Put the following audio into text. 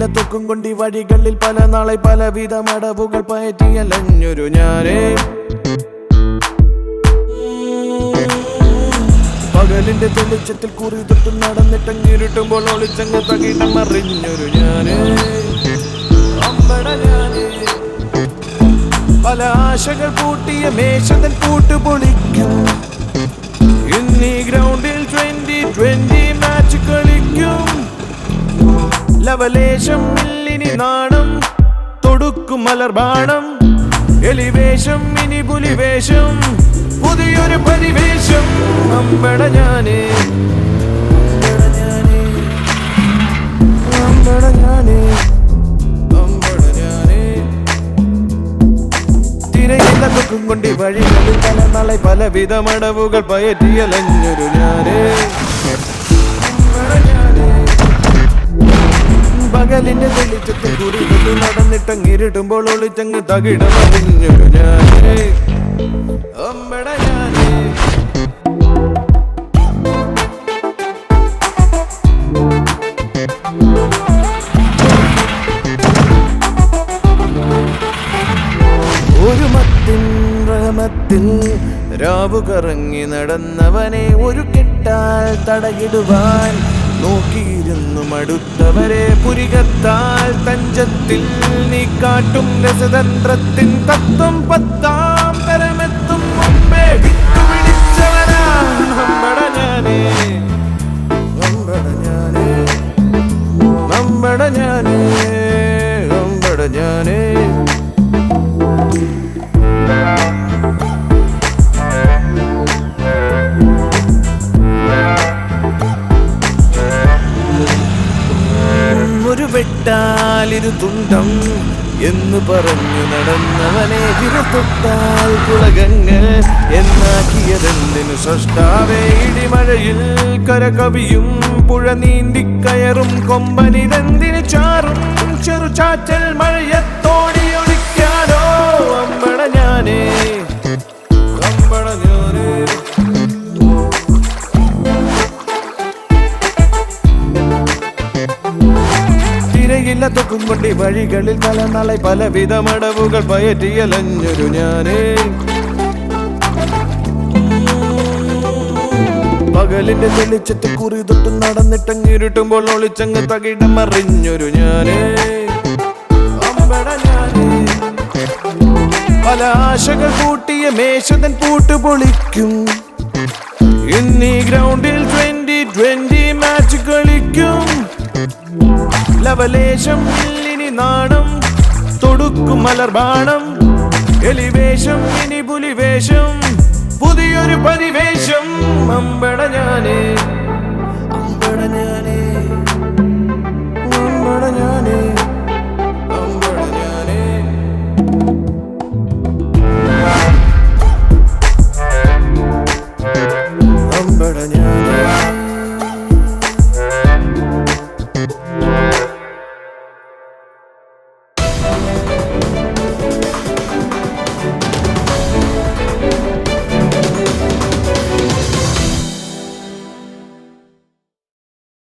തൊക്കും കൊണ്ടി വഴികളിൽ പല നാളെ പലവിധ മടവുകൾ പയറ്റിയലഞ്ഞൊരു ഞാനേ. പകലിന്റെ തെളിച്ചത്തിൽ കുറി തൊട്ട് നടന്നിട്ടങ്ങിരുട്ടുമ്പോൾ ഒളിച്ചങ്ങ് തകിടം മറിഞ്ഞൊരു ഞാനേ. അമ്പട ഞാനേ. പല ആശകൾ പൂട്ടിയ മേശതൻ കൂട്ടുപൊളിക്കും. ഇന്നീ ഗ്രൗണ്ടിൽ 2020 മാച്ച് കളിക്കും. ലവലേശം മില്ലിനി നാണം തൊടുക്കും മലർബാണം. എലിവേഷം ഇനി പുലിവേഷം പുതിയൊരു പരിവേഷം. അമ്പട ഞാനേ. അമ്പട ഞാനേ. അമ്പട ഞാനേ. തിരയില്ല തൊക്കും കൊണ്ടി വഴികളിൽ പല നാളെ പലവിധ മടവുകൾ പയറ്റിയലഞ്ഞൊരു ഞാനേ. പകലിന്റെ വെളിച്ചത്തിൽ കുറികൾ നടന്നിട്ടങ്ങിരുട്ടുമ്പോൾ ഒളിച്ചങ്ങ് തകിടം മറിഞ്ഞൊരു ഞാനേ. അമ്പട ഞാനേ. ഒരു മത്തിൻ റഹമത്തിൽ രാവു കറങ്ങി നടന്നവനെ ഒരു കെട്ടാൽ തടയിടുവാൻ നോക്കിയിരുന്നു മടുത്തവരെ. പുരികത്താൽ തഞ്ചത്തിൽ നീ കാട്ടും രസതന്ത്രത്തിൻ തത്വം പത്താം തരമെത്തും മുമ്പേ വിട്ടുപിടിച്ചവനാ. അമ്പട ഞാനേ. അമ്പട ഞാനേ. അമ്പട ഞാനേ. അമ്പട ഞാനേ. ഒരു വെട്ടാലിരു തുണ്ടം എന്ന് പറഞ്ഞു നടന്നവനെ വിരത്തൊട്ടാൽ പുളകങ്ങൾ എന്നാക്കിയതെന്തിനു സൃഷ്ടാവേ. ഇടിമഴയിൽ കരകവിയും പുഴ നീന്തിക്കയറും കൊമ്പനിതെന്തിനു ചാറും ചെറുചാറ്റൽ മഴയത്തോടി ഒളിക്കാനോ. അമ്പട ഞാനേ. അമ്പട ഞാനേ. തിരയില്ല തൊക്കും കൊണ്ടി വഴികളിൽ പല നാളെ പലവിധ മടവുകൾ പയറ്റിയലഞ്ഞൊരു ഞാനേ. പകലിന്റെ തെളിച്ചത്തിൽ കുറി തൊട്ട് നടന്നിട്ടങ്ങിരുട്ടുമ്പോൾ ഒളിച്ചങ്ങ് തകിടം മറിഞ്ഞൊരു ഞാനേ. അമ്പട ഞാനേ. പല ആശകൾ പൂട്ടിയ മേശതൻ പൂട്ടുപൊളിക്കും. ഇന്നീ ഗ്രൗണ്ടിൽ 2020 മാച്ച് കളിക്കും. ലവലേശം മില്ലിനി നാണം തൊടുക്കും മലർബാണം. എലിവേഷം ഇനി പുലിവേഷം പുതിയൊരു പരിവേഷം. അമ്പട ഞാനേ. അമ്പട ഞാനേ. അമ്പട ഞാനേ.